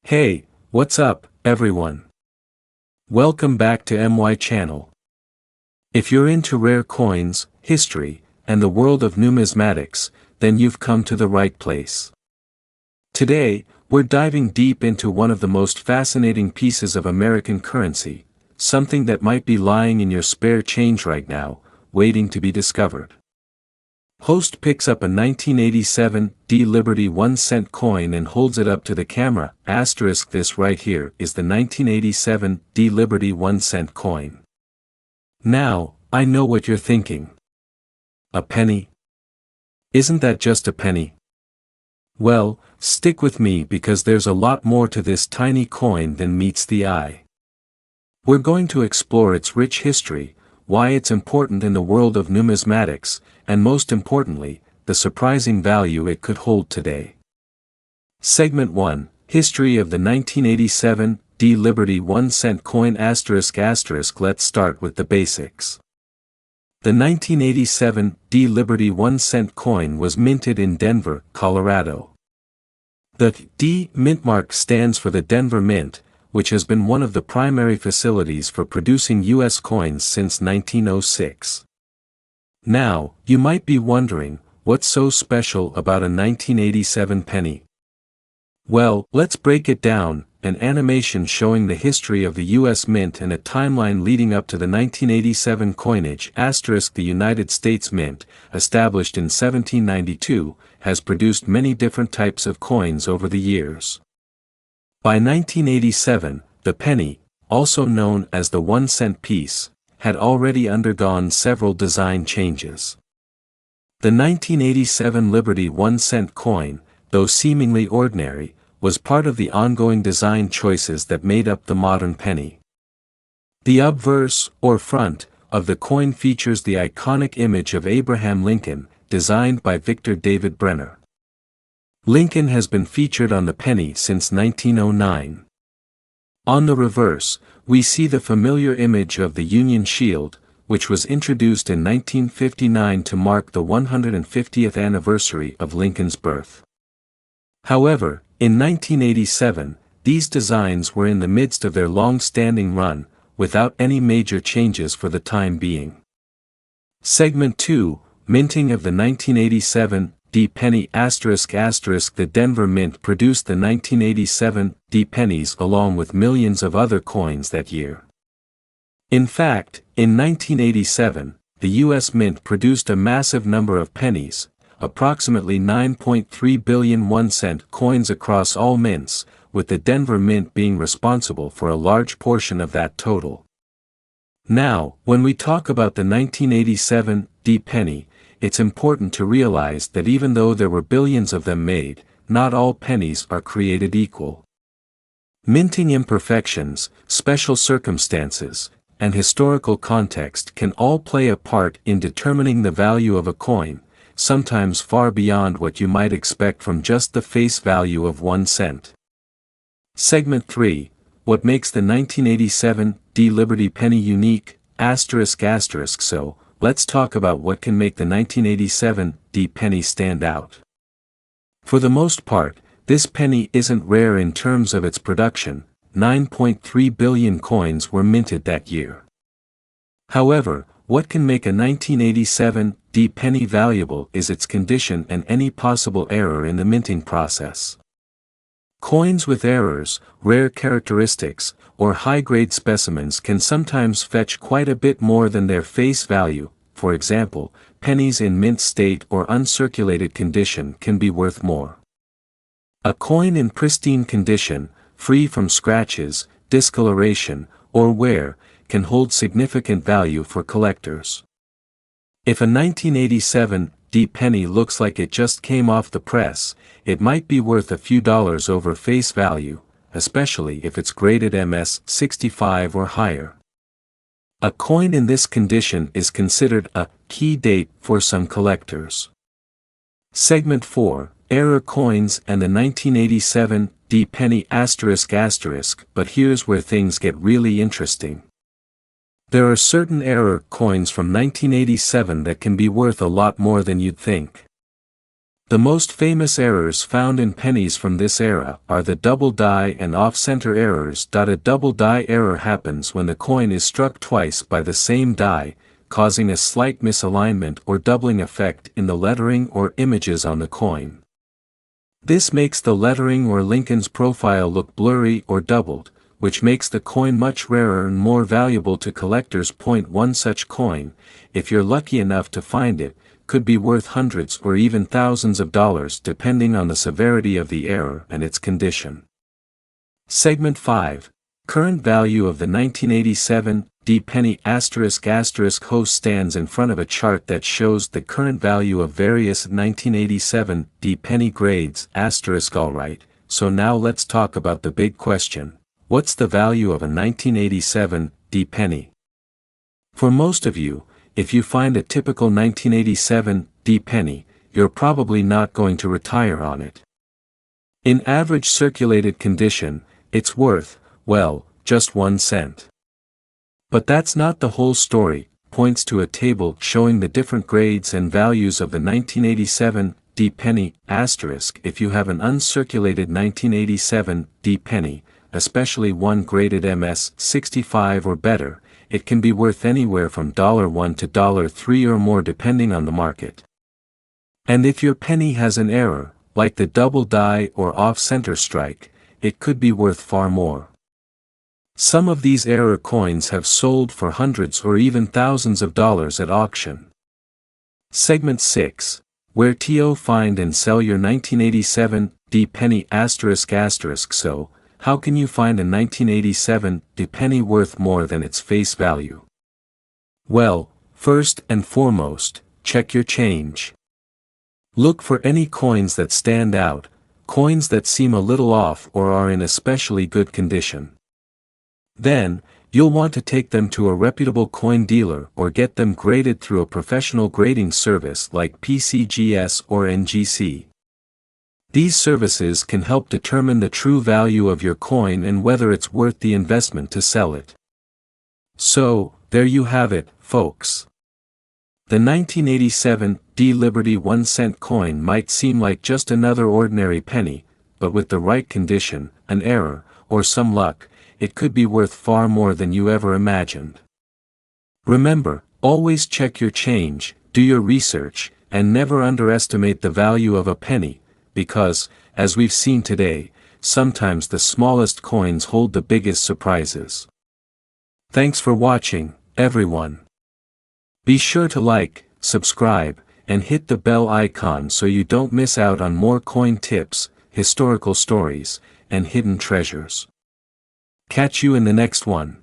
Hey, what's up, everyone? Welcome back to MY channel. If you're into rare coins, history, and the world of numismatics, then you've come to the right place. Today, we're diving deep into one of the most fascinating pieces of American currency, something that might be lying in your spare change right now, waiting to be discovered. Host picks up a 1987 D Liberty 1-cent coin and holds it up to the camera. Asterisk, this right here is the 1987 D Liberty 1-cent coin. Now, I know what you're thinking. A penny? Isn't that just a penny? Well, stick with me because there's a lot more to this tiny coin than meets the eye. We're going to explore its rich history, why it's important in the world of numismatics, and most importantly, the surprising value it could hold today. Segment 1, History of the 1987 D Liberty 1-cent coin ***. Let's start with the basics. The 1987 D Liberty 1-cent coin was minted in Denver, Colorado. The D mint mark stands for the Denver Mint, which has been one of the primary facilities for producing U.S. coins since 1906. Now, you might be wondering, what's so special about a 1987 penny? Well, let's break it down, an animation showing the history of the U.S. Mint and a timeline leading up to the 1987 coinage. The United States Mint, established in 1792, has produced many different types of coins over the years. By 1987, the penny, also known as the 1-cent piece, had already undergone several design changes. The 1987 Liberty 1-cent coin, though seemingly ordinary, was part of the ongoing design choices that made up the modern penny. The obverse, or front, of the coin features the iconic image of Abraham Lincoln, designed by Victor David Brenner. Lincoln has been featured on the penny since 1909. On the reverse, we see the familiar image of the Union Shield, which was introduced in 1959 to mark the 150th anniversary of Lincoln's birth. However, in 1987, these designs were in the midst of their long-standing run, without any major changes for the time being. Segment 2, Minting of the 1987 D penny ***. The Denver Mint produced the 1987 D pennies along with millions of other coins that year. In fact, in 1987, the U.S. Mint produced a massive number of pennies, approximately 9.3 billion 1-cent coins across all mints, with the Denver Mint being responsible for a large portion of that total. Now, when we talk about the 1987 D penny, it's important to realize that even though there were billions of them made, not all pennies are created equal. Minting imperfections, special circumstances, and historical context can all play a part in determining the value of a coin, sometimes far beyond what you might expect from just the face value of 1 cent. Segment 3, What makes the 1987 D Liberty penny unique? So, let's talk about what can make the 1987 D penny stand out. For the most part, this penny isn't rare in terms of its production. 9.3 billion coins were minted that year. However, what can make a 1987 D penny valuable is its condition and any possible error in the minting process. Coins with errors, rare characteristics, or high-grade specimens can sometimes fetch quite a bit more than their face value. For example, pennies in mint state or uncirculated condition can be worth more. A coin in pristine condition, free from scratches, discoloration, or wear, can hold significant value for collectors. If a 1987 D penny looks like it just came off the press, it might be worth a few dollars over face value, especially if it's graded MS 65 or higher. A coin in this condition is considered a key date for some collectors. Segment 4, Error coins and the 1987 D penny ***. But here's where things get really interesting. There are certain error coins from 1987 that can be worth a lot more than you'd think. The most famous errors found in pennies from this era are the double die and off-center errors. A double die error happens when the coin is struck twice by the same die, causing a slight misalignment or doubling effect in the lettering or images on the coin. This makes the lettering or Lincoln's profile look blurry or doubled, which makes the coin much rarer and more valuable to collectors. One such coin, if you're lucky enough to find it, could be worth hundreds or even thousands of dollars depending on the severity of the error and its condition. Segment 5. Current value of the 1987 D penny ***. Host stands in front of a chart that shows the current value of various 1987 D penny grades ***. Alright, so now let's talk about the big question. What's the value of a 1987 D penny? For most of you, if you find a typical 1987 D penny, you're probably not going to retire on it. In average circulated condition, it's worth, well, just 1 cent. But that's not the whole story. Points to a table showing the different grades and values of the 1987 D penny ***. If you have an uncirculated 1987 D penny, especially one graded MS 65 or better, it can be worth anywhere from $1 to $3 or more depending on the market. And if your penny has an error, like the double die or off-center strike, it could be worth far more. Some of these error coins have sold for hundreds or even thousands of dollars at auction. Segment 6. Where to find and sell your 1987 D penny ***. So, how can you find a 1987 D penny worth more than its face value? Well, first and foremost, check your change. Look for any coins that stand out, coins that seem a little off or are in especially good condition. Then, you'll want to take them to a reputable coin dealer or get them graded through a professional grading service like PCGS or NGC. These services can help determine the true value of your coin and whether it's worth the investment to sell it. So, there you have it, folks. The 1987 D Liberty 1-cent coin might seem like just another ordinary penny, but with the right condition, an error, or some luck, it could be worth far more than you ever imagined. Remember, always check your change, do your research, and never underestimate the value of a penny, because, as we've seen today, sometimes the smallest coins hold the biggest surprises. Thanks for watching, everyone. Be sure to like, subscribe, and hit the bell icon so you don't miss out on more coin tips, historical stories, and hidden treasures. Catch you in the next one.